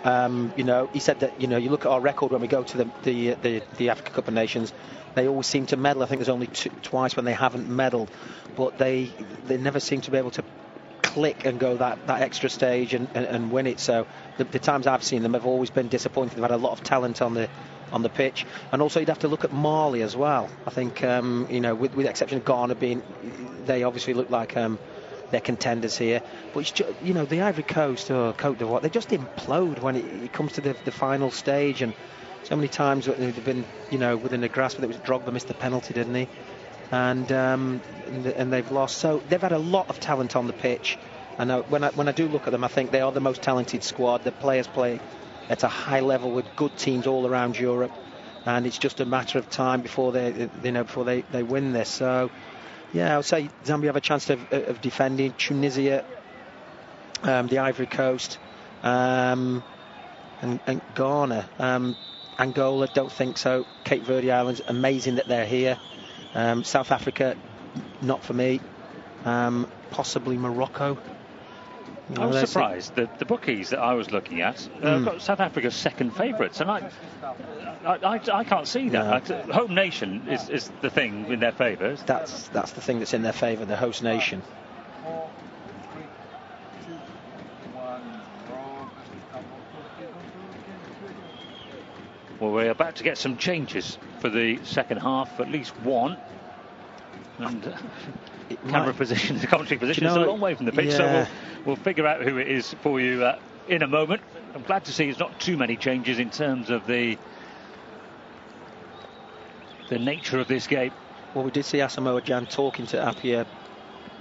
You know, he said that, you know, you look at our record when we go to the Africa Cup of Nations, they always seem to medal. I think there's only twice when they haven't medalled, but they never seem to be able to click and go that extra stage and win it. So the times I've seen them have always been disappointing. They've had a lot of talent on the pitch, and also you'd have to look at Mali as well. I think you know, with the exception of Ghana they obviously look like they're contenders here, but it's just, you know, the Ivory Coast or Côte d'Ivoire, they just implode when it comes to the final stage. And so many times they've been, you know, within the grasp. But it was Drogba missed the penalty, didn't he? And they've lost. So they've had a lot of talent on the pitch. And when I do look at them, I think they are the most talented squad. The players play at a high level with good teams all around Europe, and it's just a matter of time before they win this. So yeah, I would say Zambia have a chance of defending. Tunisia, the Ivory Coast, and Ghana. Angola, don't think so. Cape Verde Islands, amazing that they're here. South Africa, not for me. Possibly Morocco. You know, I was surprised that the bookies that I was looking at got South Africa's second favourites, and I can't see that. No. Home nation is the thing in their favour. That's the thing that's in their favour, the host nation. Well, we're about to get some changes for the second half, at least one. And camera position, the commentary position is a long way from the pitch, so we'll figure out who it is for you in a moment. I'm glad to see it's not too many changes in terms of the nature of this game. Well, we did see Asamoah Gyan talking to Appiah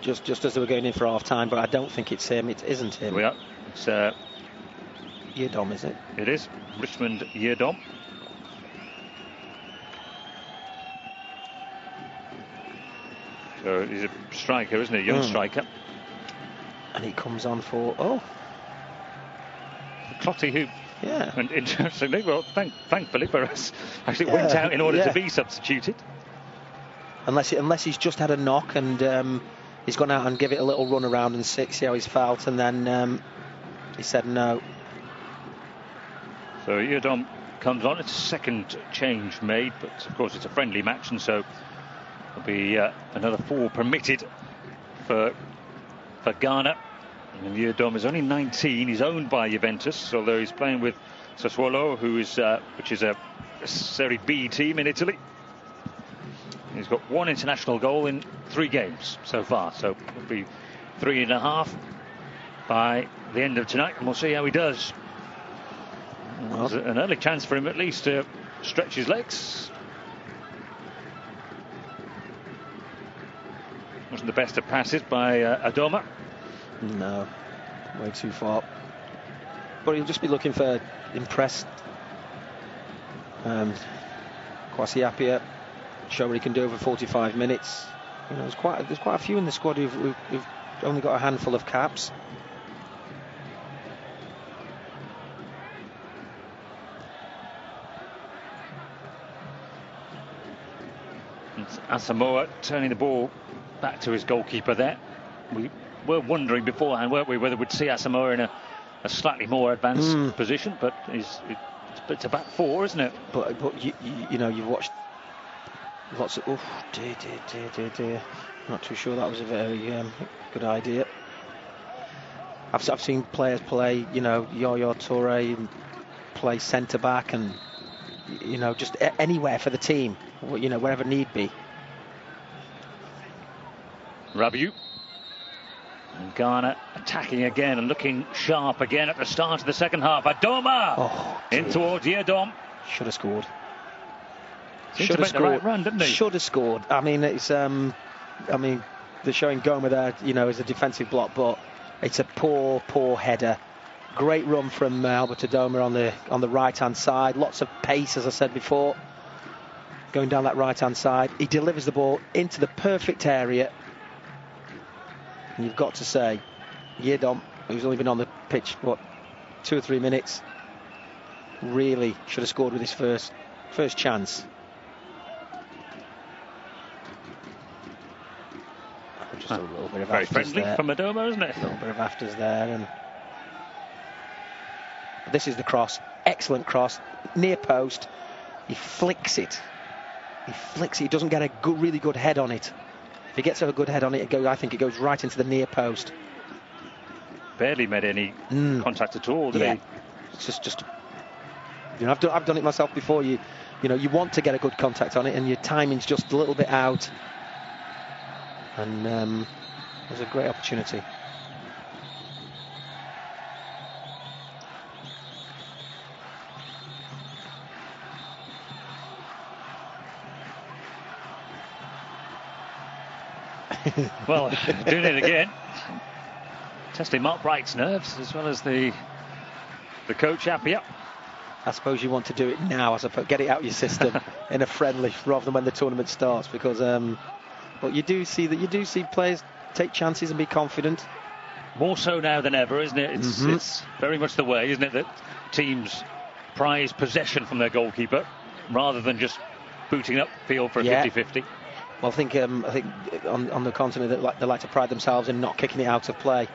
just as they were going in for half time, but I don't think it's him. It isn't him. We are. It's Yedom, is it? It is Richmond Yedom. So he's a striker, isn't he? A young striker. And he comes on for Clotty, who, and interestingly, well, thankfully for us, actually went out in order to be substituted. Unless he's just had a knock and he's gone out and give it a little run around and see how he's felt, and then he said no. So Yedom comes on. It's a second change made, but of course it's a friendly match, and so there'll be another 4 permitted for Ghana. And Yedom is only 19. He's owned by Juventus, although he's playing with Sassuolo, which is a Serie B team in Italy. He's got 1 international goal in 3 games so far, so it'll be 3.5 by the end of tonight, and we'll see how he does. There's an early chance for him at least to stretch his legs. Wasn't the best of passes by Adoma. No, way too far. But he'll just be looking for impressed Kwasi Appiah, show what he can do over 45 minutes. You know, there's quite a few in the squad who've only got a handful of caps. Asamoah turning the ball back to his goalkeeper there. We were wondering beforehand, weren't we, whether we'd see Asamoah in a slightly more advanced position, but it's a back 4, isn't it? But you know, you've watched lots of dear. Not too sure that was a very good idea. I've seen players play, you know, Yaya Toure play centre back, and you know, just anywhere for the team, you know, wherever need be. Rabiu. And Ghana attacking again and looking sharp again at the start of the second half. Adoma in towards Yedom. Should have scored. Should have scored. The right run, didn't he? Should have scored. I mean, it's they're showing Goma there, you know, as a defensive block, but it's a poor header. Great run from Albert Adoma on the right hand side. Lots of pace, as I said before, going down that right hand side. He delivers the ball into the perfect area. And you've got to say, Yedom, who's only been on the pitch, 2 or 3 minutes, really should have scored with his first chance. Just a little bit of very friendly there from Adoma, isn't it? A little bit of afters there, This is the cross. Excellent cross. Near post. He flicks it. He doesn't get a really good head on it. If he gets a good head on it, I think it goes right into the near post. Barely made any contact at all, did he? It's just I've done it myself before. You want to get a good contact on it, and your timing's just a little bit out. And it was a great opportunity. Well, doing it again. Testing Mark Bright's nerves as well as the coach Appia. I suppose you want to do it now, I suppose. Get it out of your system in a friendly rather than when the tournament starts, because but you do see players take chances and be confident. More so now than ever, isn't it? It's very much the way, isn't it, that teams prize possession from their goalkeeper rather than just booting up field for a 50-50. Well, I think on the continent they like to pride themselves in not kicking it out of play,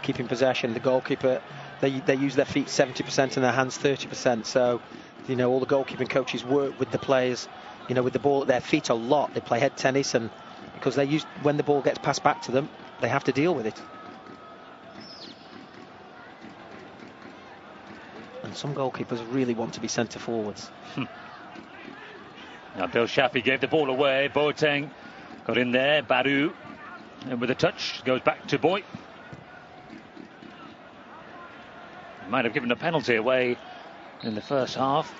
keeping possession. The goalkeeper, they use their feet 70% and their hands 30%. So, all the goalkeeping coaches work with the players, with the ball at their feet a lot. They play head tennis, and because when the ball gets passed back to them, they have to deal with it. And some goalkeepers really want to be centre forwards. Now Bill Shafi gave the ball away. Boateng got in there. Baru, and with a touch, goes back to Boy. Might have given a penalty away in the first half.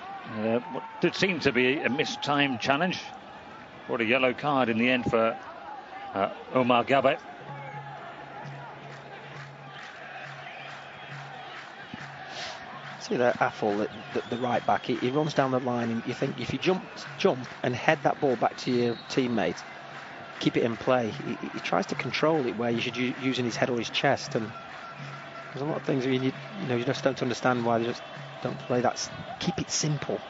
What did seem to be a mistimed challenge. Brought a yellow card in the end for Omar Gabe. See that Affle, the right back, he runs down the line, and you think if you jump and head that ball back to your teammate, keep it in play. He tries to control it where you should using his head or his chest, and there's a lot of things you just don't understand why they just don't play that. Keep it simple.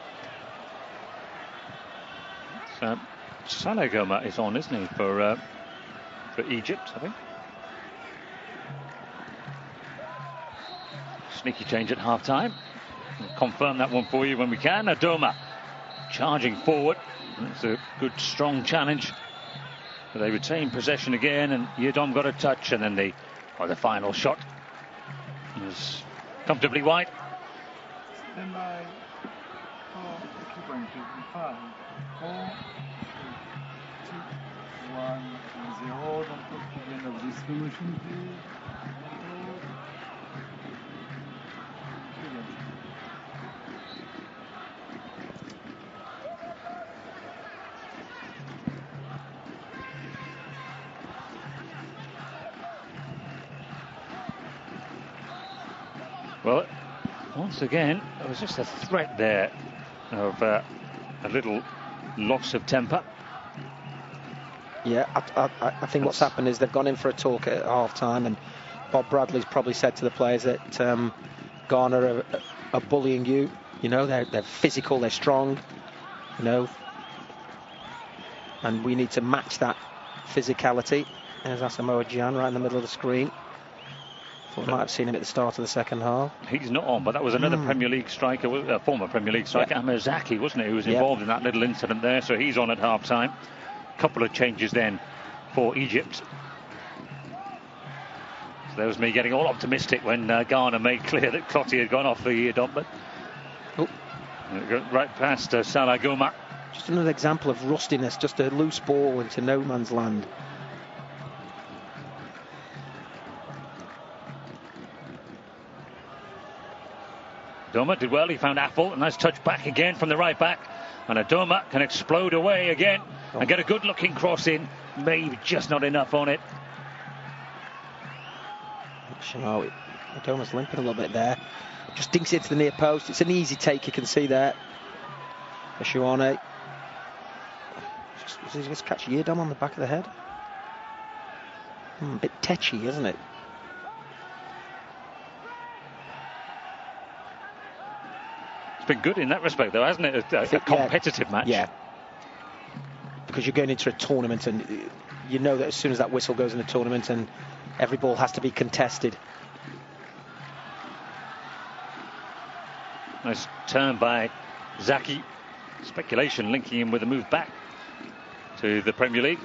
So Salah Goma is on, isn't he, for Egypt, I think. Sneaky change at half-time. We'll confirm that one for you when we can. Adoma charging forward. It's a good, strong challenge. But they retain possession again, and Yedom got a touch, and then the final shot was comfortably wide. Stand by for keeper in 55. 4, 2, 1, 0. Don't talk to the end of this solution, please. Well, once again, there was just a threat there of a little loss of temper. Yeah, I think what's happened is they've gone in for a talk at half-time, and Bob Bradley's probably said to the players that Ghana are bullying you. They're physical, they're strong, and we need to match that physicality. There's Asamoah Gyan right in the middle of the screen. We might have seen him at the start of the second half. He's not on, but that was another Premier League striker, former Premier League striker, Amir Zaki, wasn't it, who was involved in that little incident there. So he's on at half-time. Couple of changes then for Egypt. So there was me getting all optimistic when Ghana made clear that Clottey had gone off the dot, but right past Salah Goma. Just another example of rustiness, just a loose ball into no man's land. Adoma did well, he found Affle, a nice touch back again from the right back, and Adoma can explode away again and get a good looking cross in, maybe just not enough on it. Adoma's limping a little bit there, just dinks it to the near post. It's an easy take, you can see there. Eshuane, just catch Yedom on the back of the head. A bit tetchy, isn't it? It's been good in that respect, though, hasn't it? A competitive match. Yeah. Because you're going into a tournament, and you know that as soon as that whistle goes in the tournament, and every ball has to be contested. Nice turn by Zaki. Speculation linking him with a move back to the Premier League.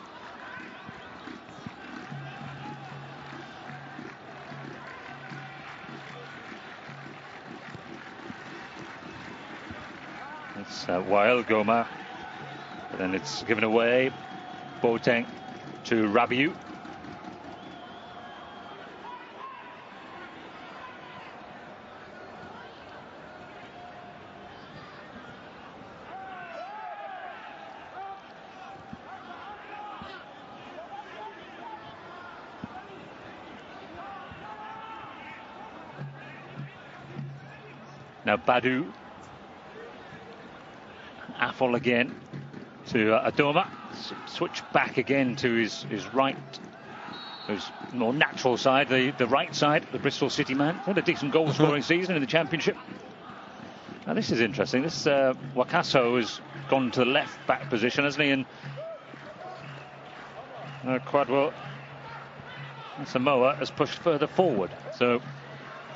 It's Wael Goma, but then it's given away. Boateng to Rabiot. Now Badu. Affle again to Adoma. Switch back again to his right, his more natural side, the right side, the Bristol City man. Had a decent goal scoring season in the Championship. Now this is interesting. This Wakaso has gone to the left back position, hasn't he? And Kwadwo Samoa has pushed further forward. So,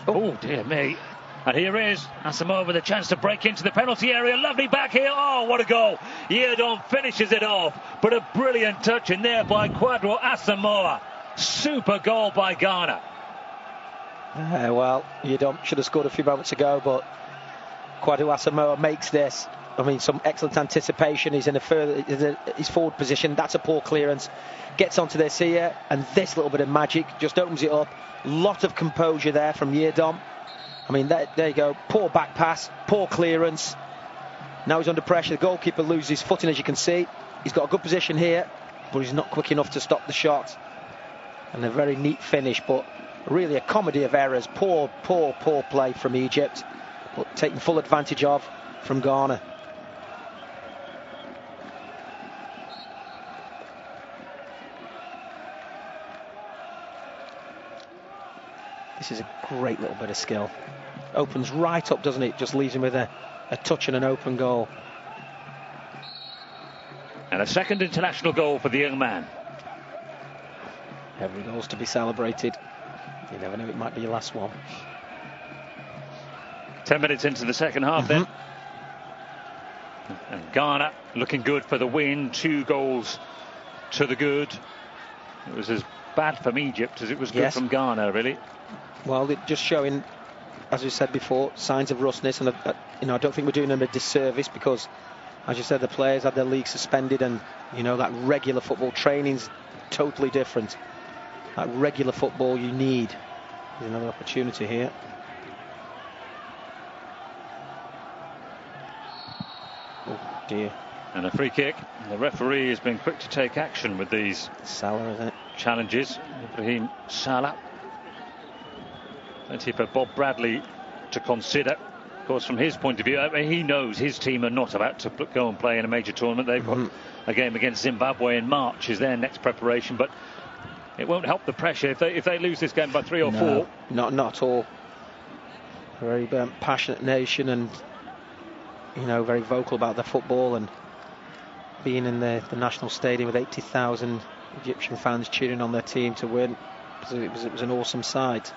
oh dear me. And here is Asamoah with a chance to break into the penalty area. Lovely back here. Oh, what a goal. Yedon finishes it off. But a brilliant touch in there by Kwadwo Asamoah. Super goal by Ghana. Well, Yedon should have scored a few moments ago, but Kwadwo Asamoah makes this. I mean, some excellent anticipation. He's in his forward position. That's a poor clearance. Gets onto this here, and this little bit of magic just opens it up. Lot of composure there from Yedon. I mean, there you go. Poor back pass, poor clearance. Now he's under pressure. The goalkeeper loses his footing, as you can see. He's got a good position here, but he's not quick enough to stop the shot. And a very neat finish, but really a comedy of errors. Poor play from Egypt, but taken full advantage of from Ghana. This is a great little bit of skill. Opens right up, doesn't it? Just leaves him with a touch and an open goal. And a second international goal for the young man. Every goal's to be celebrated. You never know, it might be your last one. 10 minutes into the second half then. And Ghana looking good for the win. 2 goals to the good. It was as bad from Egypt as it was good from Ghana, really. Well, it just showing, as we said before, signs of rustness, and I don't think we're doing them a disservice because, as you said, the players had their league suspended, and that regular football training's totally different. That regular football you need. There's another opportunity here. Oh dear. And a free kick. The referee has been quick to take action with these Salah, isn't it? Challenges. Ibrahim Salah. Plenty for Bob Bradley to consider. Of course, from his point of view, I mean, he knows his team are not about to go and play in a major tournament. They've got a game against Zimbabwe in March is their next preparation, but it won't help the pressure if they lose this game by 3 or 4. Not at all. A very passionate nation, and very vocal about their football, and being in the national stadium with 80,000 Egyptian fans cheering on their team to win. It was an awesome sight.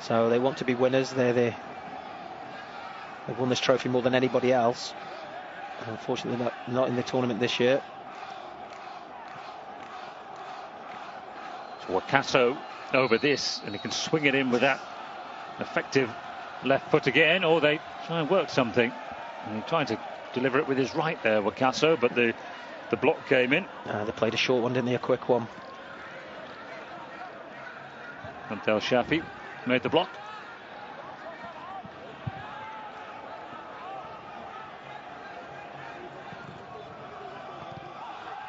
So they want to be winners. They've won this trophy more than anybody else. Unfortunately, not in the tournament this year. So Wakaso over this, and he can swing it in with that effective left foot again, or they try and work something. And he tried to deliver it with his right there, Wakaso, but the block came in. They played a short one, didn't they? A quick one. Abdel Shafi made the block.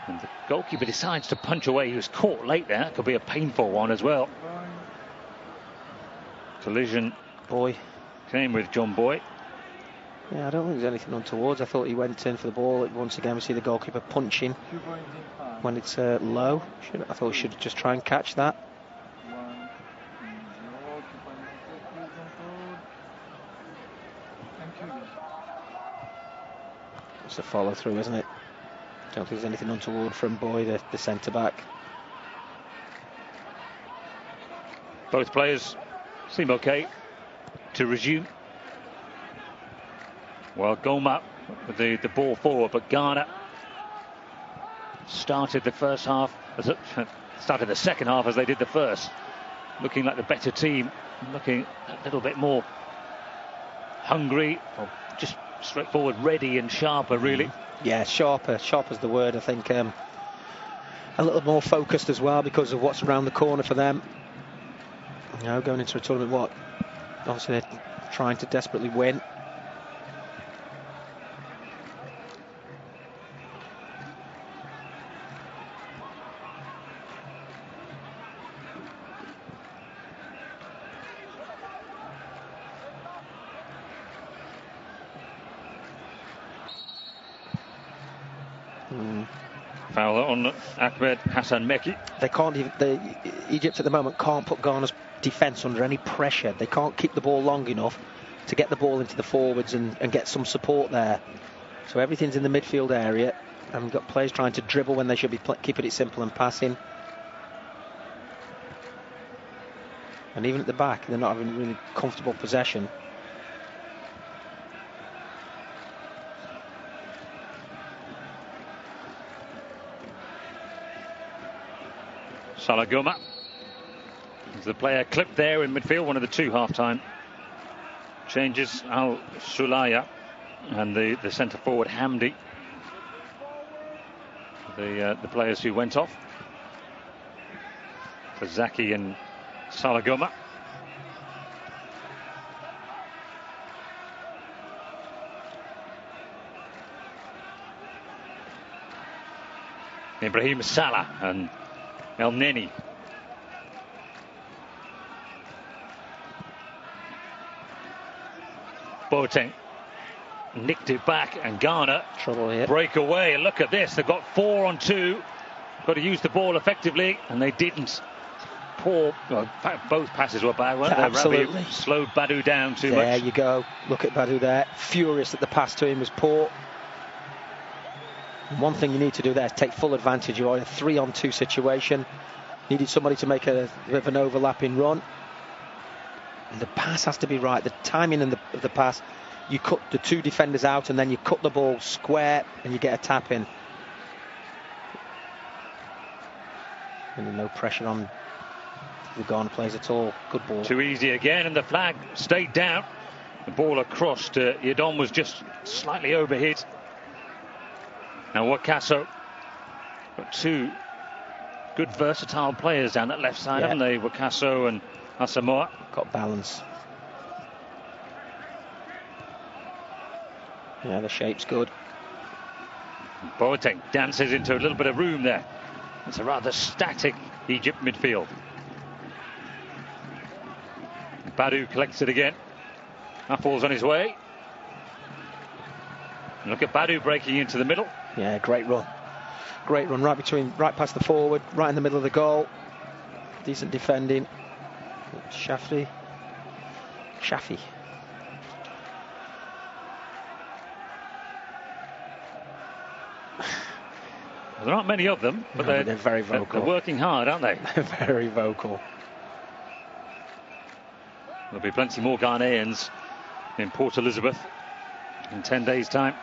And the goalkeeper decides to punch away. He was caught late there. That could be a painful one as well. Collision. Boy came with John Boy. Yeah, I don't think there's anything untoward. I thought he went in for the ball. Once again, we see the goalkeeper punching when it's low. I thought he should just try and catch that. It's a follow through, isn't it? Don't think there's anything untoward from Boy, the centre back. Both players seem okay to resume. Well, Goma with the ball forward, but Ghana started the first half, started the second half as they did the first, looking like the better team, looking a little bit more hungry, or just straightforward, ready and sharper, really. Yeah, sharper's the word. I think a little more focused as well because of what's around the corner for them. You know, going into a tournament, obviously they're trying to desperately win. Foul on Ahmed Hassan Meki. They can't even. Egypt at the moment can't put Ghana's defence under any pressure. They can't keep the ball long enough to get the ball into the forwards and get some support there. So everything's in the midfield area, and we've got players trying to dribble when they should be keeping it simple and passing. And even at the back, they're not having really comfortable possession. Salagoma. There's the player clipped there in midfield, one of the two half-time changes. Al Sulaya and the centre forward Hamdi, the players who went off for Zaki and Salagoma. Ibrahim Salah and El Neni. Boateng nicked it back, and Ghana Trouble here. break away. And look at this, they've got 4 on 2. Got to use the ball effectively, and they didn't. Poor, well, both passes were bad, weren't they? Absolutely. Rabi slowed Badu down too much. There you go. Look at Badu there. Furious that the pass to him was poor. One thing you need to do there is take full advantage. You're in a 3-on-2 situation. Needed somebody to make a bit of an overlapping run. And the pass has to be right. The timing of the pass. You cut the two defenders out and then you cut the ball square and you get a tap in. And no pressure on the Ghana players at all. Good ball. Too easy again, and the flag stayed down. The ball across to Yedon was just slightly overhit. Now Wakaso, got two good versatile players down that left side, haven't they? Wakaso and Asamoah. Got balance. Yeah, the shape's good. Boateng dances into a little bit of room there. It's a rather static Egypt midfield. Badu collects it again. Apple's on his way. And look at Badu breaking into the middle. Yeah, great run. Great run right past the forward, right in the middle of the goal. Decent defending. Shafi. Well, there aren't many of them, but they're very vocal. They're working hard, aren't they? They're very vocal. There'll be plenty more Ghanaians in Port Elizabeth in 10 days' time.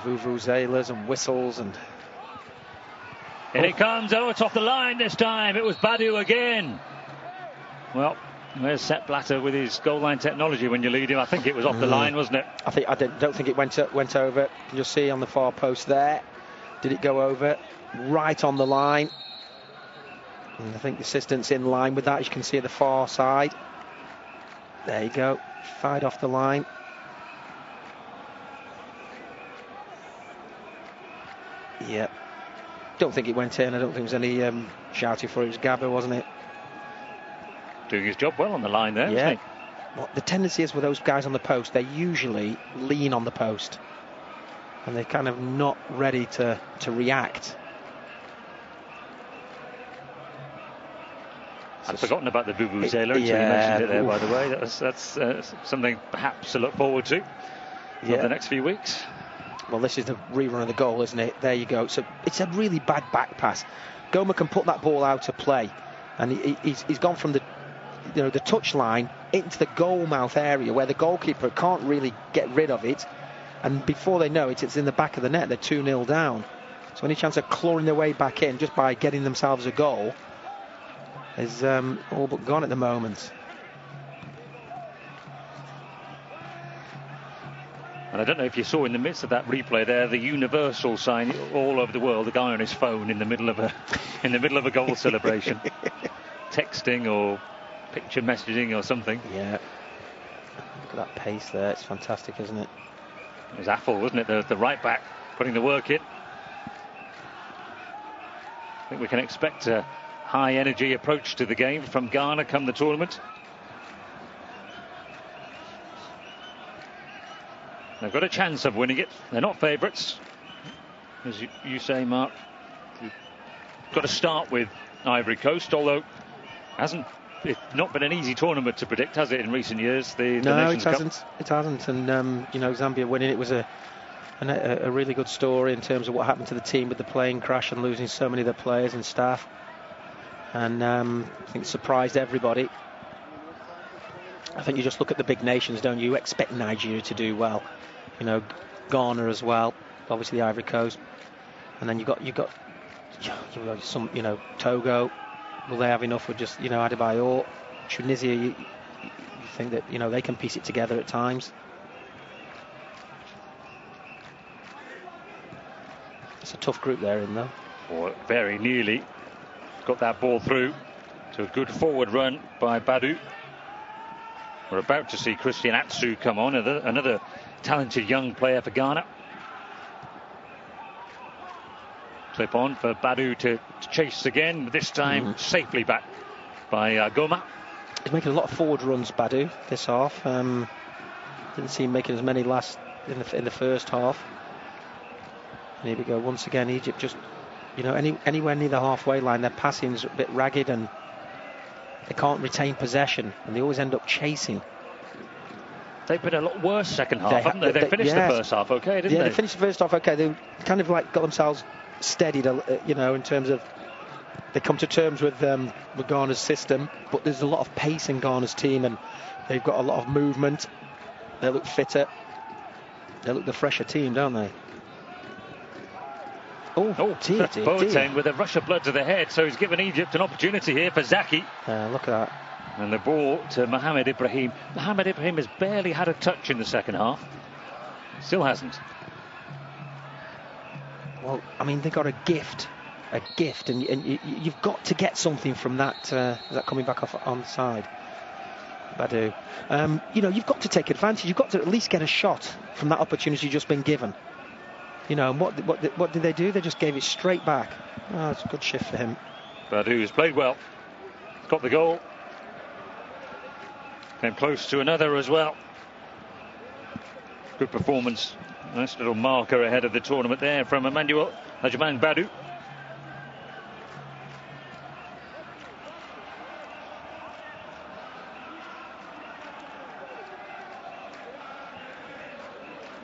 Vuvuzelas and whistles and... In it comes. Oh, it's off the line this time. It was Badu again. Well, there's Sepp Blatter with his goal line technology when you lead him. I think it was off the line, wasn't it? I don't think it went over. You'll see on the far post there. Did it go over? Right on the line. And I think the assistant's in line with that. As you can see at the far side. There you go. Fired off the line. Yep. Don't think it went in. I don't think there was any shouting for it. It was Gabba, wasn't it? Doing his job well on the line there, yeah. Isn't he? Well, the tendency is with those guys on the post, they usually lean on the post. And they're kind of not ready to react. I'd forgotten about the Vuvuzela until you mentioned it there, by the way. That's something perhaps to look forward to for the next few weeks. Well, this is the rerun of the goal, isn't it? There you go. So it's a really bad back pass. Goma can put that ball out to play, and he's gone from the touch line into the goal mouth area where the goalkeeper can't really get rid of it. And before they know it, it's in the back of the net. They're 2-0 down. So any chance of clawing their way back in just by getting themselves a goal is all but gone at the moment. And I don't know if you saw in the midst of that replay there, the universal sign all over the world, the guy on his phone in the middle of a goal celebration, texting or picture messaging or something. Yeah. Look at that pace there. It's fantastic, isn't it? It was Affle, wasn't it? The right back putting the work in. I think we can expect a high energy approach to the game from Ghana come the tournament. They've got a chance of winning it. They're not favourites, as you say, Mark. You've got to start with Ivory Coast, although it's not been an easy tournament to predict, has it, in recent years? No, it hasn't. It hasn't. And Zambia winning it was a really good story in terms of what happened to the team with the plane crash and losing so many of their players and staff. And I think it surprised everybody. I think you just look at the big nations, don't you? You expect Nigeria to do well. Ghana as well, obviously the Ivory Coast, and then you got some, Togo. Will they have enough with just, Adebayor? Tunisia, you think that, they can piece it together at times. It's a tough group they're in, though. Or very nearly got that ball through to a good forward run by Badu. We're about to see Christian Atsu come on, another talented young player for Ghana. Clip on for Badu to chase again, this time safely back by Goma. He's making a lot of forward runs, Badu, this half. Didn't see him making as many in the first half. And here we go once again. Egypt just, anywhere near the halfway line, their passing's a bit ragged and they can't retain possession, and they always end up chasing. They've been a lot worse second half, haven't they? They finished the first half okay, didn't they? Yeah, they finished the first half okay. They kind of got themselves steadied, in terms of they come to terms with Ghana's system, but there's a lot of pace in Ghana's team, and they've got a lot of movement. They look fitter. They look the fresher team, don't they? Oh, dear. Boateng with a rush of blood to the head, so he's given Egypt an opportunity here for Zaki. Look at that. And the ball to Mohamed Ibrahim. Mohamed Ibrahim has barely had a touch in the second half. Still hasn't. Well, they got a gift, and you've got to get something from that. That coming back off on the side, Badu. You've got to take advantage. You've got to at least get a shot from that opportunity you've just been given. And what did they do? They just gave it straight back. Oh, it's a good shift for him. Badu has played well. Got the goal. Came close to another as well. Good performance. Nice little marker ahead of the tournament there from Emmanuel Ajman Badu.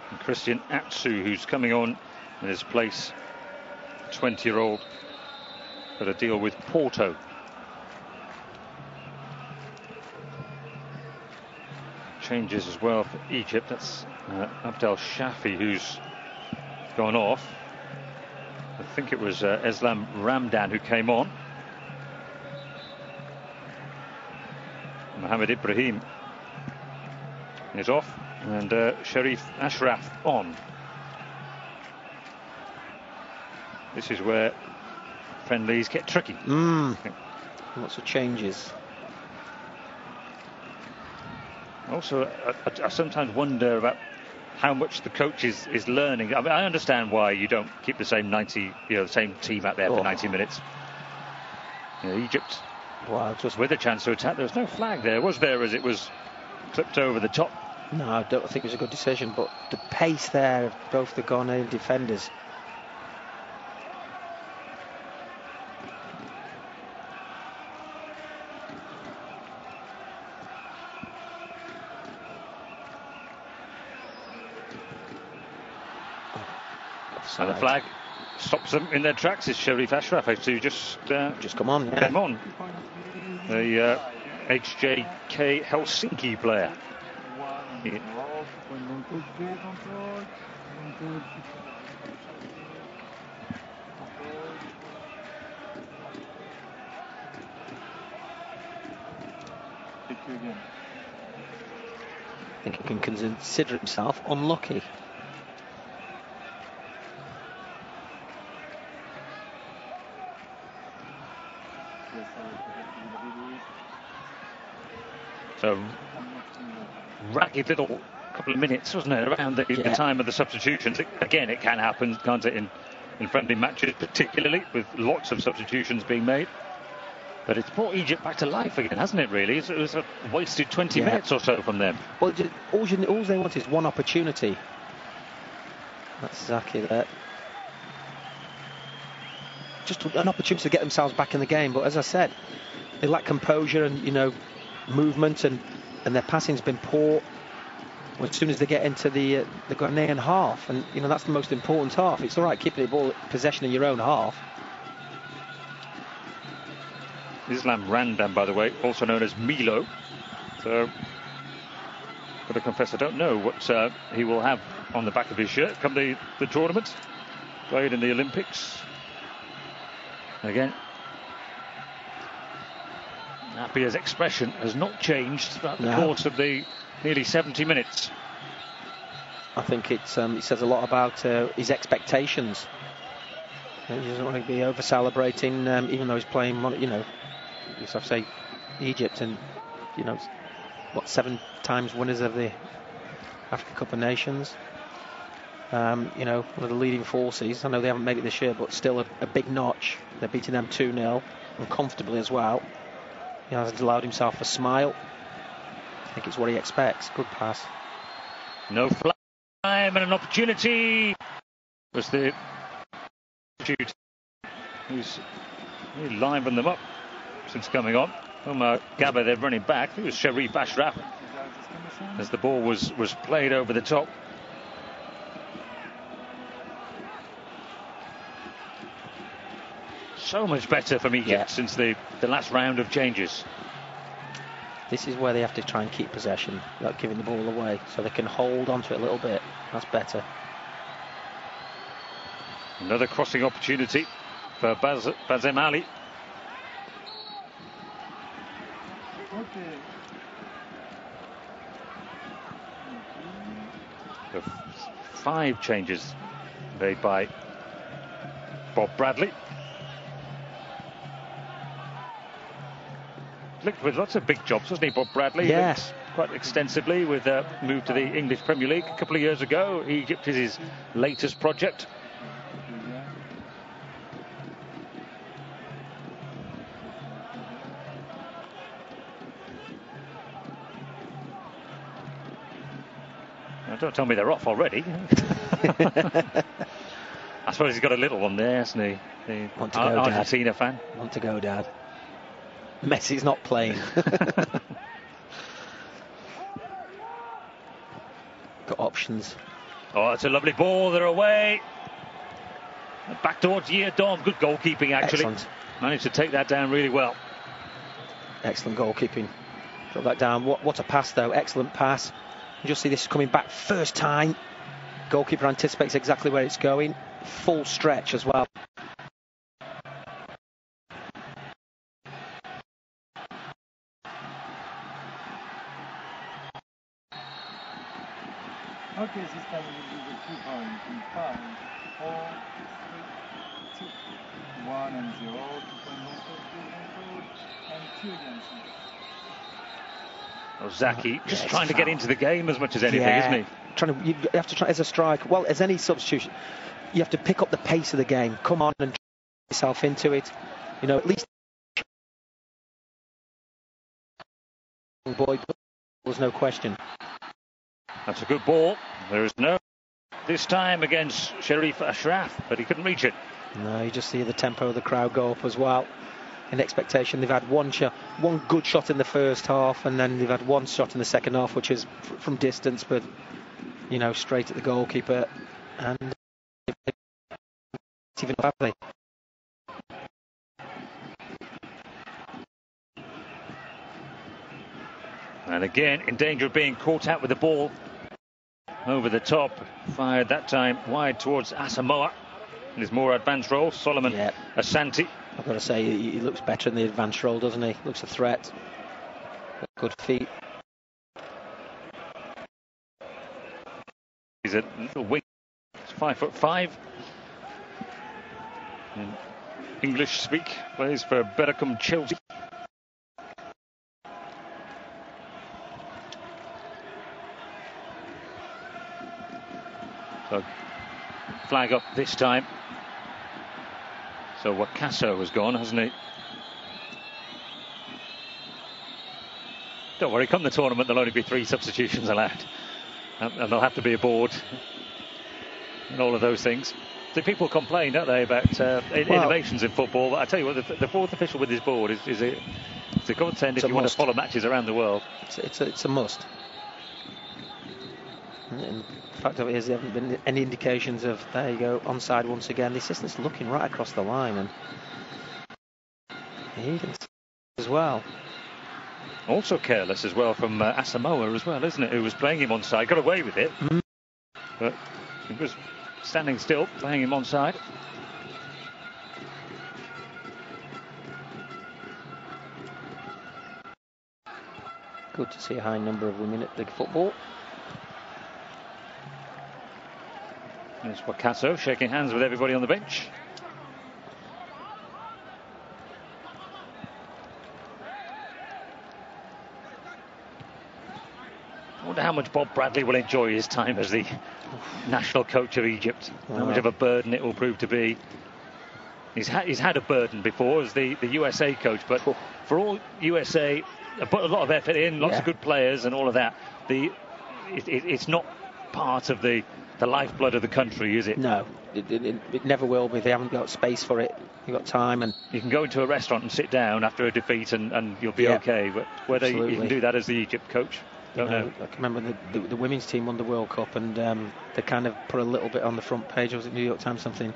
And Christian Atsu, who's coming on in his place, 20-year-old, got a deal with Porto. Changes as well for Egypt. That's Abdel Shafi who's gone off. I think it was Eslam Ramdan who came on. Mohamed Ibrahim is off, and Sharif Ashraf on. This is where friendlies get tricky. Lots of changes. Also, I sometimes wonder about how much the coach is learning. I understand why you don't keep the same the same team out there for 90 minutes. Egypt, just with a chance to attack. There was no flag there, was there, as it was clipped over the top? No, I don't think it was a good decision, but the pace there of both the Ghanaian defenders. So the flag stops them in their tracks. Is Sharif Ashraf who just come on, came on. The HJK Helsinki player. Okay, control. Control. Take you again. I think he can consider himself unlucky. So, ragged little couple of minutes, wasn't it, around the time of the substitutions. Again, it can happen, can't it, in friendly matches, particularly with lots of substitutions being made. But it's brought Egypt back to life again, hasn't it, really? It was a wasted 20 minutes or so from them. Well, all they want is one opportunity. That's Zaki there. Just an opportunity to get themselves back in the game. But as I said, they lack composure and, movement, and their passing's been poor. As soon as they get into the Ghanaian half, and that's the most important half. It's all right keeping the ball possession in your own half. Islam Randam, by the way, also known as Milo. So, got to confess, I don't know what he will have on the back of his shirt come the tournament. Played in the Olympics. Again, Napier's expression has not changed throughout the course of the nearly 70 minutes. I think it says a lot about his expectations. He doesn't want to be over celebrating, even though he's playing, you have to say Egypt, and 7 times winners of the Africa Cup of Nations. One of the leading forces. I know they haven't made it this year, but still a big notch. They're beating them 2-0 and comfortably as well. He hasn't allowed himself a smile. I think it's what he expects. Good pass. No time and an opportunity. Was the shoot who's really livened them up since coming on. Gabba, they're running back. It was Sharif Ashraf as the ball was played over the top. So much better from Egypt since the last round of changes. This is where they have to try and keep possession without giving the ball away, so they can hold on to it a little bit. That's better. Another crossing opportunity for Bazem Ali. The 5 changes made by Bob Bradley. Looked with lots of big jobs, wasn't he, Bob Bradley? Yes. Quite extensively with a move to the English Premier League a couple of years ago. Egypt is his latest project. Now, don't tell me they're off already. I suppose he's got a little one there, hasn't he? The Want to go, Argentina Dad. fan. Want to go, Dad. Messi's not playing. Got options. Oh, it's a lovely ball. They're away. Back towards Yeardom. Good goalkeeping, actually. Excellent. Managed to take that down really well. Excellent goalkeeping. Drop that down. What a pass, though. Excellent pass. You just see this coming back first time. Goalkeeper anticipates exactly where it's going. Full stretch as well. Okay, this time we will do the 2 points in 5, 4, 3, 2, 1 and 0. 2 point and 2 again. Zaki just trying to get into the game as much as anything, isn't he? You have to try as a striker. Well, as any substitution, you have to pick up the pace of the game. Come on and try yourself into it. At least boy, there's no question. That's a good ball. There is no this time against Sharif Ashraf, but he couldn't reach it. No, you just see the tempo of the crowd go up as well. In expectation, they've had one good shot in the first half, and then they've had one shot in the second half, which is from distance, but straight at the goalkeeper, and even badly. And again, in danger of being caught out with the ball over the top, fired that time wide towards Asamoah in his more advanced role. Solomon Asante. I've got to say, he looks better in the advanced role, doesn't he? Looks a threat. Good feet. He's a little wing. He's 5'5". English speak. Plays for Beracum Chelsea. So flag up this time. So Wakaso has gone, hasn't he? Don't worry, come the tournament there'll only be 3 substitutions allowed. And they'll have to be aboard. And all of those things. So people complain, don't they, about innovations in football. But I tell you what, the 4th official with his board is a godsend if you want to follow matches around the world. It's a must. And the fact of it is, there haven't been any indications of, there you go, onside once again. The assistant's looking right across the line, and he can as well. Also careless as well from Asamoah as well, isn't it? Who was playing him onside, got away with it, but he was standing still, playing him onside. Good to see a high number of women at league football. There's Wakaso shaking hands with everybody on the bench. I wonder how much Bob Bradley will enjoy his time as the national coach of Egypt. How much of a burden it will prove to be. He's had a burden before as the USA coach, but for all USA, put a lot of effort in, lots of good players and all of that. It's not part of the lifeblood of the country, is it? No, it never will be. They haven't got space for it. You've got time, and you can go into a restaurant and sit down after a defeat and you'll be okay. But whether you can do that as the Egypt coach, don't know. I can remember the women's team won the World Cup, and they kind of put a little bit on the front page. Was it New York Times something?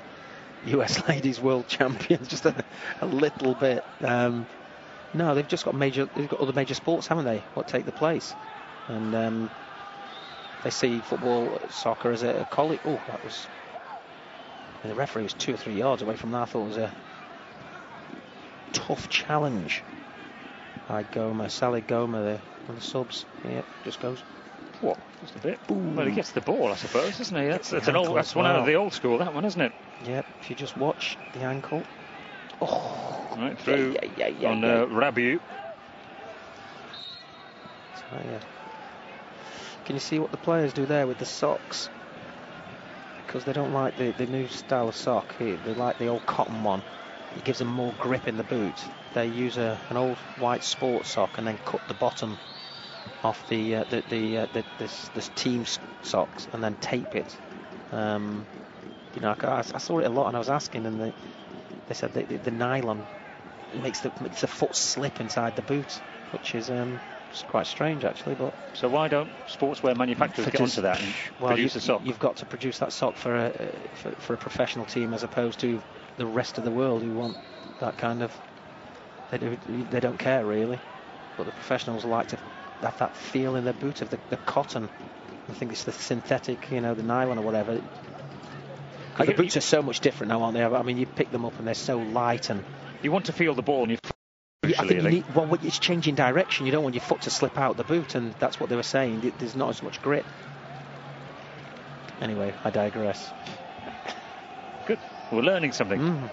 US ladies world champions, just a little bit. No, they've just got other major sports, haven't they? What take the place? And they see football, soccer as a colleague. Oh, that was. And the referee was 2 or 3 yards away from that. I thought it was a tough challenge by Sally Goma, one of the subs. Yeah, just goes. What? Just a bit. Boom. Well, he gets the ball, I suppose, isn't he? That's one out of the old school, that one, isn't it? Yep. If you just watch the ankle. Oh. Right through on Rabiu. Can you see what the players do there with the socks? Because they don't like the new style of sock. They like the old cotton one. It gives them more grip in the boot. They use an old white sports sock and then cut the bottom off this team socks and then tape it. I saw it a lot and I was asking, and they said the nylon makes the foot slip inside the boot, which is it's quite strange actually. But so why don't sportswear manufacturers get onto that and produce a sock? You've got to produce that sock for a professional team as opposed to the rest of the world who want that kind of. They don't care really, but the professionals like to have that feel in their boot of the cotton. I think it's the synthetic, the nylon or whatever. The boots are so much different now, aren't they? I mean, you pick them up and they're so light, and you want to feel the ball in your foot. I think it's changing direction. You don't want your foot to slip out the boot, and that's what they were saying. There's not as much grip. Anyway, I digress. Good. We're learning something.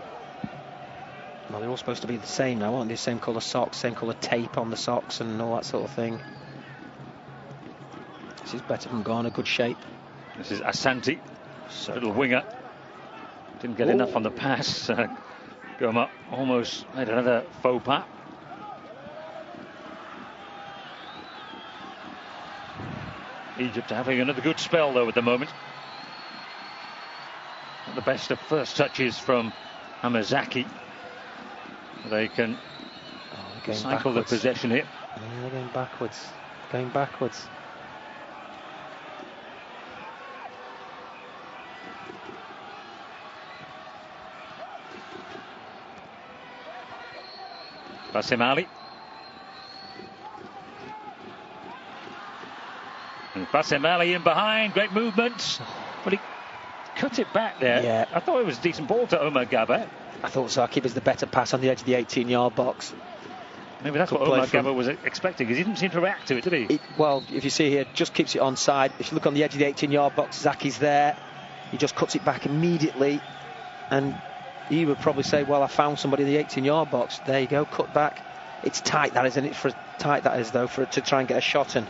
Well, they're all supposed to be the same now, aren't they? Same colour socks, same colour tape on the socks, and all that sort of thing. This is better than Ghana, good shape. This is Asante, little winger. Didn't get enough on the pass. Goma almost made another faux pas. Egypt having another good spell though at the moment. Not the best of first touches from Hamazaki. They can cycle the possession here. Yeah, they're going backwards. Basim Ali. And Bassem Ali in behind, great movements, but he cut it back there. Yeah. I thought it was a decent ball to Omar Gaba. I thought Zaki was the better pass on the edge of the 18-yard box. Maybe that's what Omar Gaba was expecting, because he didn't seem to react to it, did he? Well, if you see here, just keeps it onside. If you look on the edge of the 18-yard box, Zaki's there. He just cuts it back immediately, and he would probably say, well, I found somebody in the 18-yard box. There you go, cut back. It's tight, that isn't it? Tight that is, though, for it to try and get a shot in.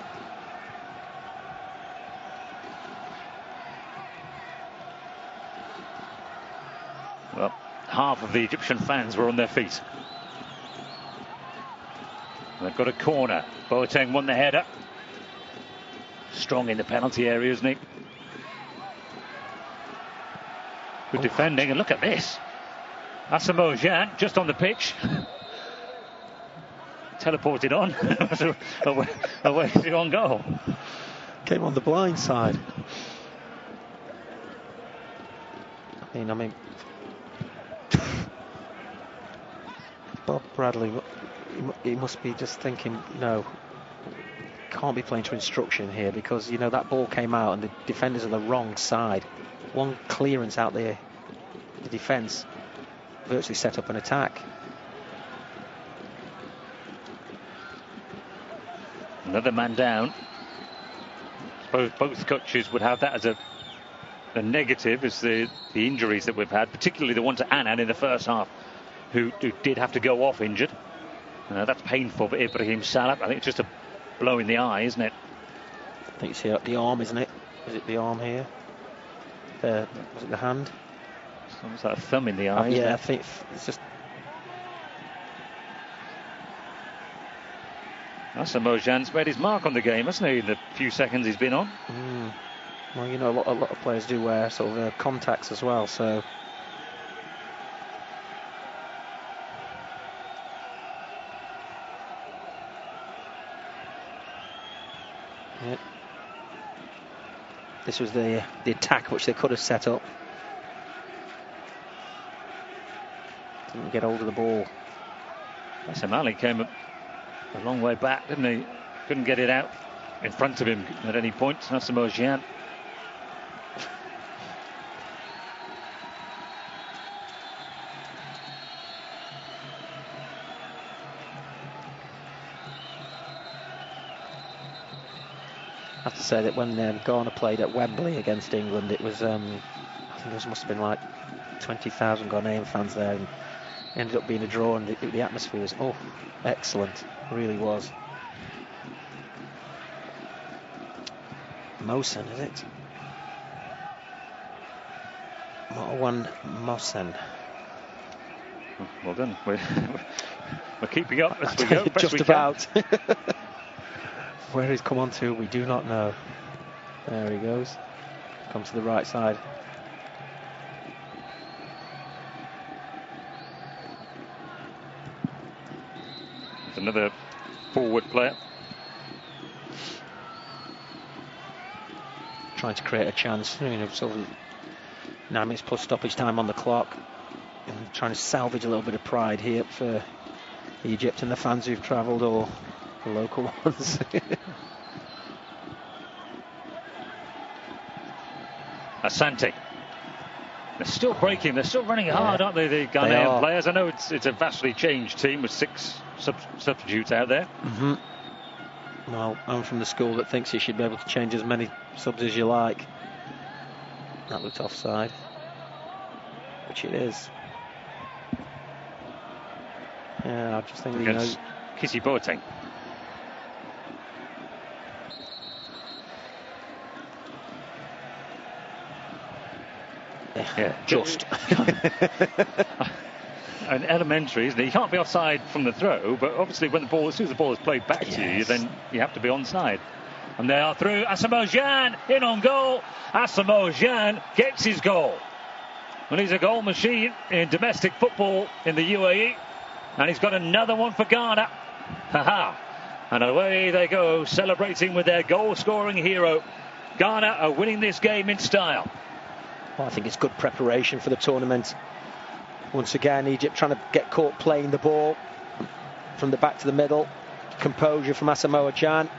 Well, half of the Egyptian fans were on their feet. They've got a corner. Boateng won the header. Strong in the penalty area, isn't he? Good defending, and look at this. Asamoah Gyan just on the pitch. Teleported on. away to on goal. Came on the blind side. I mean, Bob Bradley, he must be just thinking, no, can't be playing to instruction here, because, you know, that ball came out and the defenders on the wrong side. One clearance out there, the defence virtually set up an attack. Another man down. I suppose both coaches would have that as a negative, as the injuries that we've had, particularly the one to Annan in the first half, who did have to go off injured. That's painful for Ibrahim Salab. I think it's just a blow in the eye, isn't it? I think it's here at the arm, isn't it? Is it the arm here? Was it the hand? It's almost like a thumb in the eye. Yeah, I think it's just. Asamoah Gyan's made his mark on the game, hasn't he, in the few seconds he's been on? Well, you know, a lot of players do wear sort of contacts as well, so. Yeah. This was the attack which they could have set up. Didn't get hold of the ball. Bassem Ali came a long way back, didn't he? Couldn't get it out in front of him at any point. Asamoah Gyan. I have to say that when Ghana played at Wembley against England, it was I think there must have been like 20,000 Ghanaian fans there, and ended up being a draw, and the atmosphere was excellent, it really was. Mohsen, is it? Marwan Mohsen. Well done. We're keeping up as we go. Just about. Where he's come on to, we do not know. There he goes. Come to the right side. There's another forward player. Trying to create a chance. You know, sort of 9 minutes plus stoppage time on the clock. And trying to salvage a little bit of pride here for Egypt and the fans who've travelled, or the local ones. Asante. They're still breaking. They're still running hard, aren't they, the Ghanaian players? I know it's a vastly changed team with 6 substitutes out there. Well, I'm from the school that thinks you should be able to change as many subs as you like. That looked offside, which it is. Yeah, I just think, you know, Kissy Boateng. Yeah, just. An elementary, isn't it? You can't be offside from the throw, but obviously as soon as the ball is played back to you, then you have to be onside. And they are through. Asamoah Gyan in on goal. Asamoah Gyan gets his goal. Well, he's a goal machine in domestic football in the UAE, and he's got another one for Ghana. And away they go, celebrating with their goal-scoring hero. Ghana are winning this game in style. Well, I think it's good preparation for the tournament. Once again, Egypt trying to get caught playing the ball from the back to the middle. Composure from Asamoah Gyan.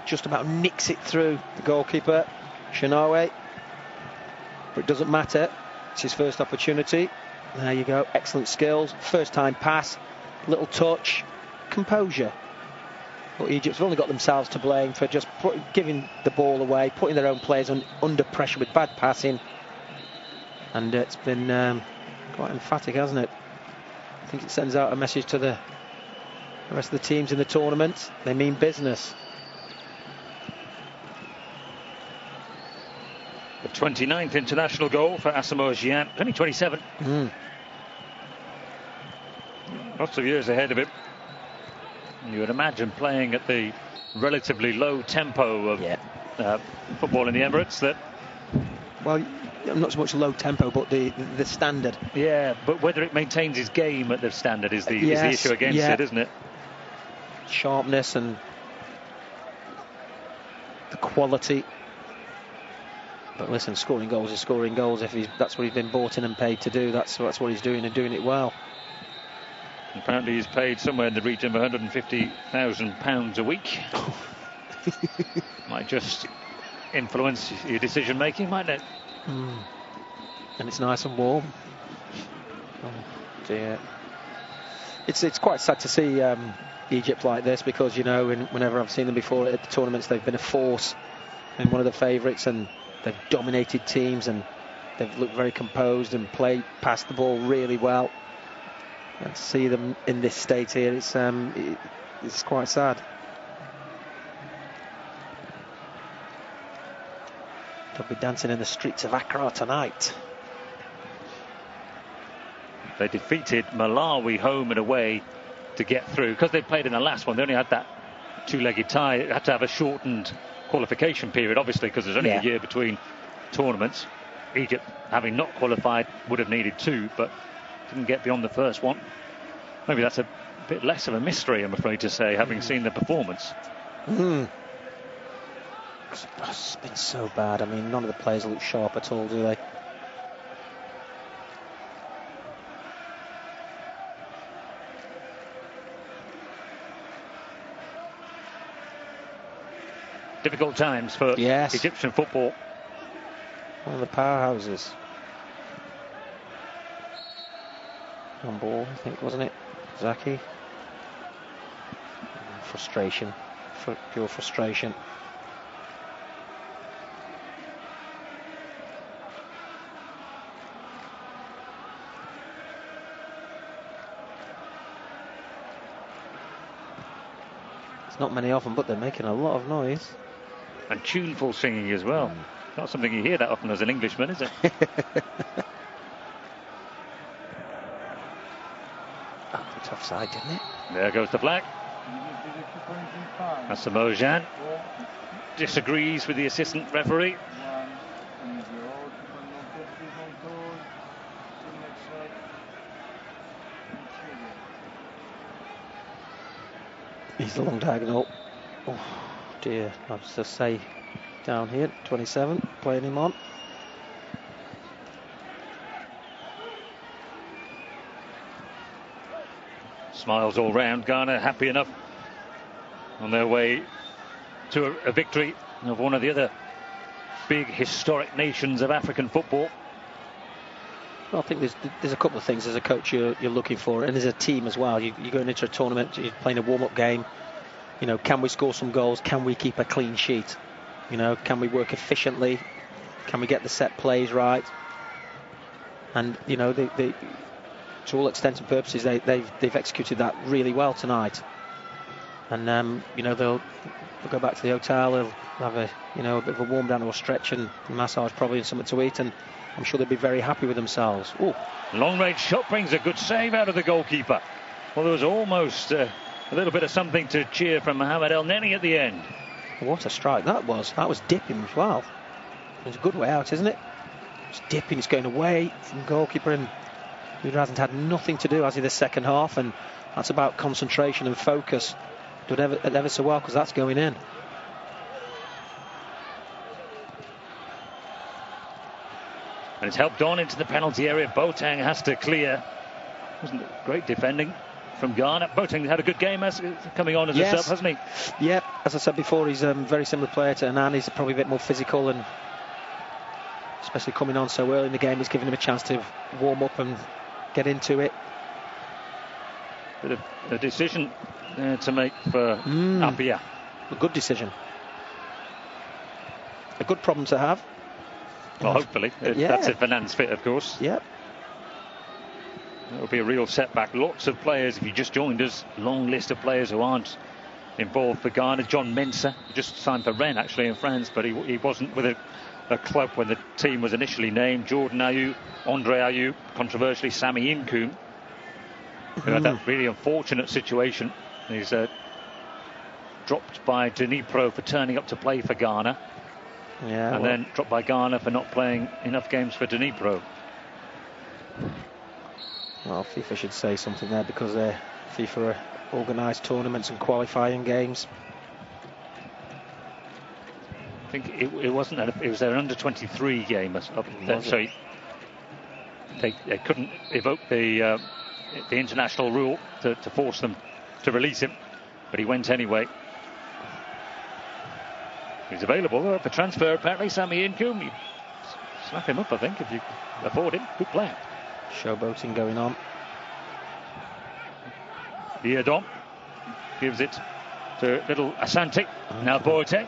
just about nicks it through the goalkeeper, Shinawe. But it doesn't matter. It's his first opportunity. There you go. Excellent skills. First time pass. Little touch. Composure. But Egypt's only got themselves to blame for just giving the ball away, putting their own players under pressure with bad passing. And it's been quite emphatic, hasn't it? I think it sends out a message to the rest of the teams in the tournament. They mean business. The 29th international goal for Asamoah Gyan. Only 27. Lots of years ahead of it. You would imagine playing at the relatively low tempo of football in the Emirates that... Well, not so much low tempo, but the standard. Yeah, but whether it maintains his game at the standard is the issue against it, isn't it? Sharpness and the quality. But listen, scoring goals is scoring goals. If that's what he's been bought in and paid to do, that's what he's doing, and doing it well. Apparently he's paid somewhere in the region of £150,000 a week. Might just influence your decision making, mightn't it? And it's nice and warm. Oh dear. It's quite sad to see Egypt like this, because, you know, whenever I've seen them before at the tournaments, they've been a force and one of the favourites, and they've dominated teams, and they've looked very composed and passed the ball really well. And to see them in this state here, it's quite sad. They'll be dancing in the streets of Accra tonight. They defeated Malawi home and away to get through. Because they played in the last one, they only had that two-legged tie. They had to have a shortened qualification period, obviously, because there's only a year between tournaments. Egypt, having not qualified, would have needed 2, but didn't get beyond the first one. Maybe that's a bit less of a mystery, I'm afraid to say, having seen the performance. It's been so bad. I mean, none of the players look sharp at all, do they? Difficult times for Egyptian football. One of the powerhouses. On ball, I think, wasn't it? Zaki. Frustration. Pure frustration. There's not many of them, but they're making a lot of noise. And tuneful singing as well. Not something you hear that often as an Englishman, is it? Tough side, didn't it? There goes the flag. Asamoah Gyan disagrees with the assistant referee. He's the long diagonal. Oh dear, I was to say down here, 27, playing him on. Smiles all round. Ghana happy enough on their way to a victory of one of the other big historic nations of African football. Well, I think there's a couple of things as a coach you're looking for, and as a team as well. You're going into a tournament, you're playing a warm-up game. You know, can we score some goals? Can we keep a clean sheet? You know, can we work efficiently? Can we get the set plays right? And you know, they to all extents and purposes, they've executed that really well tonight. And you know, they'll go back to the hotel. They'll have a bit of a warm down or a stretch and massage probably, and something to eat, and I'm sure they'll be very happy with themselves. Ooh. Long range shot brings a good save out of the goalkeeper. Well, there was almost a little bit of something to cheer from Mohamed El Neni at the end. What a strike that was. That was dipping as well. It's a good way out, isn't it? It's dipping, it's going away from the goalkeeper, and he hasn't had nothing to do, has he, the second half, and that's about concentration and focus. Do it ever so well, because that's going in. And it's helped on into the penalty area. Boateng has to clear. Wasn't it great defending? from Ghana. Boateng had a good game coming on as a sub, hasn't he? Yeah, as I said before, he's a very similar player to Annan. He's probably a bit more physical, and especially coming on so early in the game, he's giving him a chance to warm up and get into it. Bit of a decision to make for Appiah. A good decision. A good problem to have. Well, hopefully. That's if Fernand's fit, of course. Yep. That would be a real setback. Lots of players, if you just joined us, long list of players who aren't involved for Ghana. John Mensah just signed for Rennes, actually, in France, but he wasn't with a club when the team was initially named. Jordan Ayew, Andre Ayew, controversially Sami Inkoum, who had that really unfortunate situation. He's dropped by Dnipro for turning up to play for Ghana. Yeah, and then dropped by Ghana for not playing enough games for Dnipro. Well, FIFA should say something there, because FIFA organise tournaments and qualifying games. I think it wasn't. It was their under-23 game. So they couldn't evoke the international rule to force them to release him, but he went anyway. He's available for transfer, apparently. Sami Inkoum, you snap him up, I think, if you afford him. Good player. Showboating going on. Diadon gives it to little Asante. Now Boateng.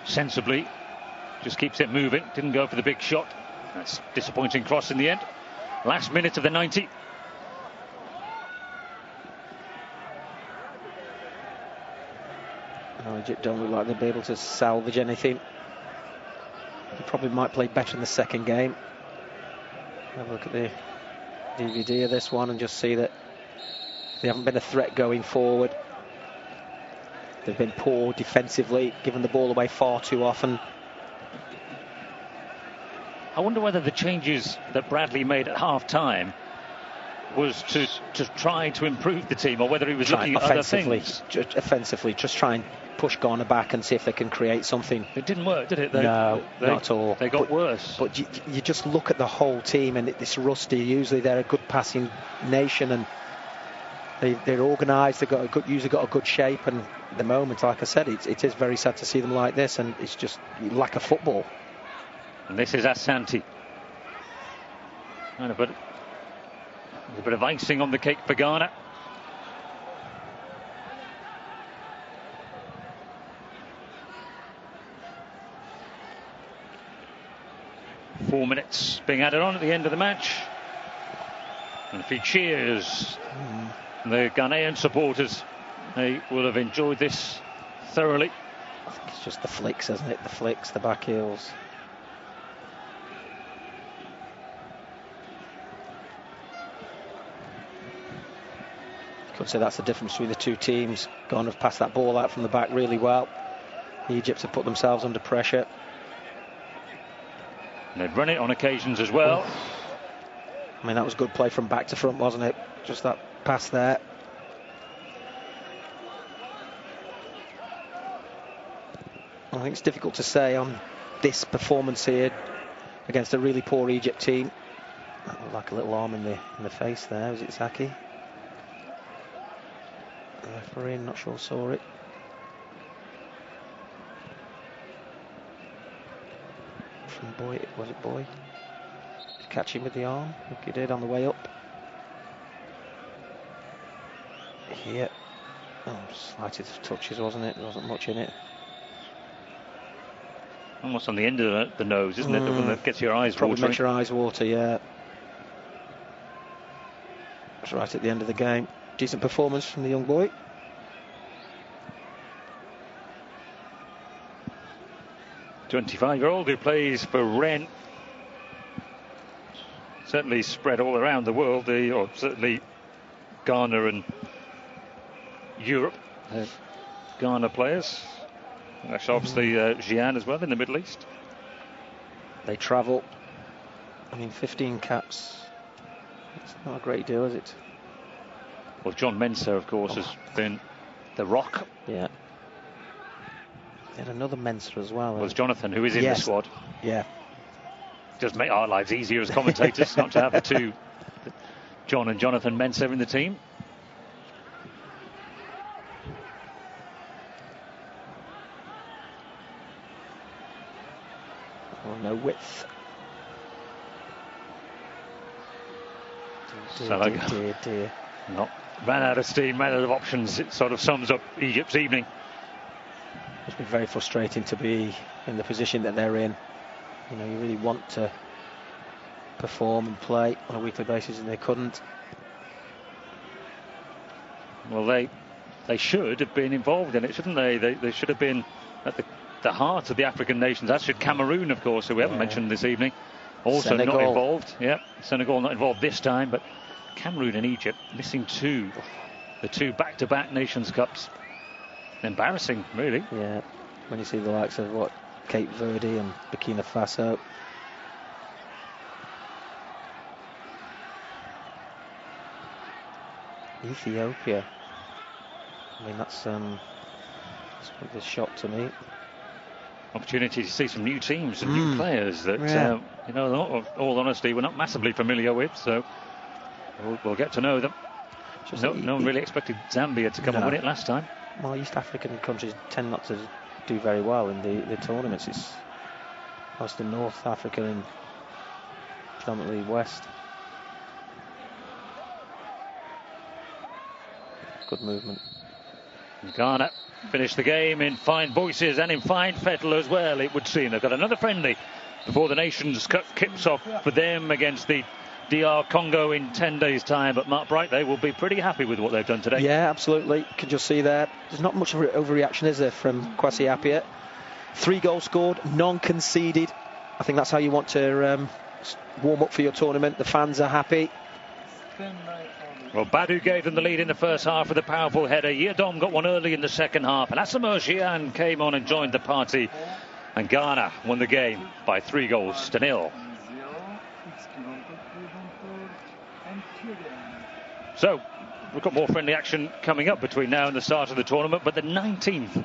Sensibly just keeps it moving. Didn't go for the big shot. That's disappointing cross in the end. Last minute of the 90. Egypt don't look like they'll be able to salvage anything. They probably might play better in the second game. Have a look at the DVD of this one and just see that they haven't been a threat going forward. They've been poor defensively, giving the ball away far too often. I wonder whether the changes that Bradley made at half-time was to try to improve the team, or whether he was looking at other things. Offensively, just try and push Ghana back and see if they can create something. It didn't work, did it? No, not at all. They got worse. But you just look at the whole team, and it's rusty. Usually they're a good passing nation, and they're organised. They've usually got a good shape, and at the moment, like I said, it is very sad to see them like this, and it's just lack of football. And this is Asante. And a bit of icing on the cake for Ghana. Four minutes being added on at the end of the match. And a few cheers. The Ghanaian supporters, they will have enjoyed this thoroughly. I think it's just the flicks, isn't it? The flicks, the back heels. Could say that's the difference between the two teams. Ghana have passed that ball out from the back really well. Egypt have put themselves under pressure. And they've run it on occasions as well. I mean, that was good play from back to front, wasn't it? Just that pass there. I think it's difficult to say on this performance here against a really poor Egypt team. That looked like a little arm in the face there. Was it Zaki? The referee, not sure saw it. From Boy, was it Boy? Did he catch him with the arm? I think he did on the way up. Here. Oh, slightest touches, wasn't it? There wasn't much in it. Almost on the end of the nose, isn't it? The one that gets your eyes Probably watering. makes your eyes water, yeah. It's right at the end of the game. Decent performance from the young boy. '25-year-old who plays for Rennes. Certainly spread all around the world, or certainly Ghana and Europe. Ghana players. Actually, obviously Xi'an as well in the Middle East. They travel. I mean, 15 caps. It's not a great deal, is it? Well, John Mensah, of course, has been the rock. Yeah. They had another Mensah as well. Was Jonathan, who is in the squad. Yeah. Does make our lives easier as commentators not to have the John and Jonathan Mensah in the team. Oh, no width. Dear. Not ran out of steam, ran out of options. It sort of sums up Egypt's evening. It's been very frustrating to be in the position that they're in. You know, you really want to perform and play on a weekly basis, and they couldn't. Well, they should have been involved in it, shouldn't they? They should have been at the heart of the African nations. As should Cameroon, of course, who we haven't mentioned this evening. Also Senegal. not involved. Yeah, Senegal not involved this time, but Cameroon and Egypt missing the two back-to-back Nations Cups. Embarrassing, really. Yeah, when you see the likes of Cape Verde and Burkina Faso. Ethiopia. I mean, that's a shock to me. Opportunity to see some new teams and new players that, you know, in all honesty, we're not massively familiar with, so we'll get to know them. No one really expected Zambia to come and win it last time. Well, East African countries tend not to do very well in the tournaments. It's mostly North Africa and predominantly West. Good movement. Ghana finished the game in fine voices and in fine fettle as well, it would seem. They've got another friendly before the Nations Cup kicks off for them against the DR Congo in 10 days' time. But Mark Bright, they will be pretty happy with what they've done today. Yeah, absolutely. Can just see there. There's not much of an overreaction, is there, from Kwasi Appiah? 3 goals scored, none conceded. I think that's how you want to warm up for your tournament. The fans are happy. Well, Badu gave them the lead in the first half with a powerful header. Yedom got one early in the second half, and Asamoah Gyan came on and joined the party. And Ghana won the game by 3-0. So, we've got more friendly action coming up between now and the start of the tournament, but the 19th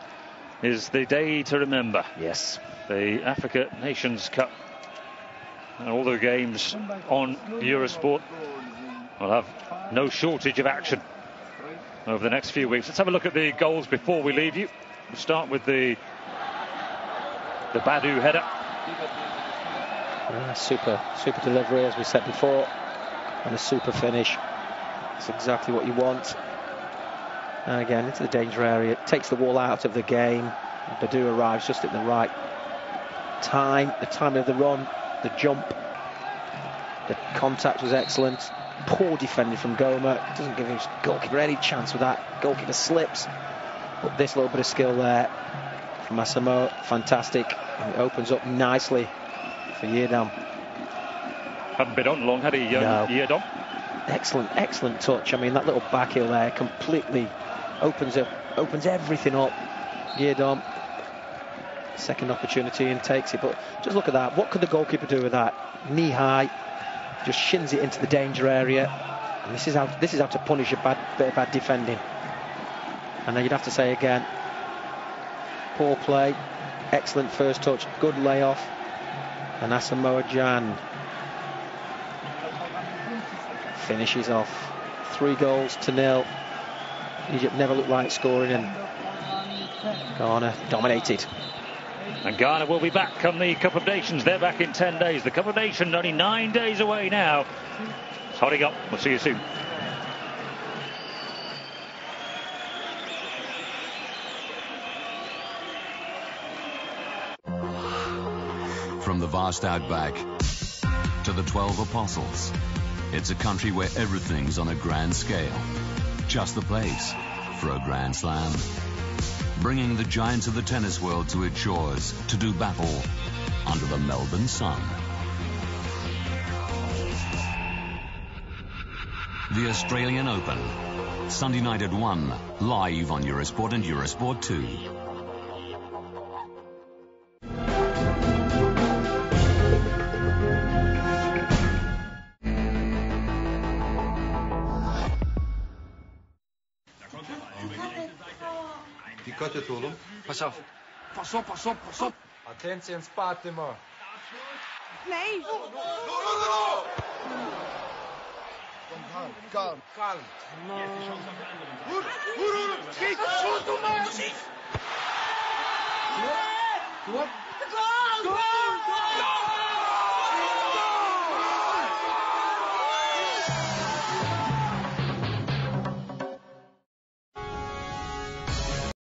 is the day to remember. Yes. The Africa Nations Cup. And all the games on Eurosport will have no shortage of action over the next few weeks. Let's have a look at the goals before we leave you. We'll start with the Badu header. Yeah, super delivery, as we said before, and a super finish. It's exactly what you want. And again, into the danger area. It takes the ball out of the game. Badu arrives just at the right time. The time of the run, the jump, the contact was excellent. Poor defending from Goma. Doesn't give his goalkeeper any chance with that. Goalkeeper slips. But this little bit of skill there from Asamoah, fantastic. And it opens up nicely for Yedom. Hadn't been on long, had he, No. Yedom? Excellent touch. I mean, that little back heel there completely opens everything up. Yedom, second opportunity and takes it. But just look at that. What could the goalkeeper do with that? Knee high, just shins it into the danger area. And this is how to punish a bit of bad defending. And then you'd have to say again, poor play, excellent first touch, good layoff, and Asamoah Gyan finishes off. 3-0. Egypt never looked like scoring, and Ghana dominated. And Ghana will be back come the Cup of Nations. They're back in 10 days. The Cup of Nations only 9 days away now. Hurry up. We'll see you soon. From the vast outback to the 12 apostles, it's a country where everything's on a grand scale. Just the place for a Grand Slam. Bringing the giants of the tennis world to its shores to do battle under the Melbourne sun. The Australian Open, Sunday night at 1, live on Eurosport and Eurosport 2. Dikkat et oğlum. Pass auf. Pass op, pass op, pass op. Attention, Spatimo. Nee. Calm. Schiet! Shoot hem maar! Goal!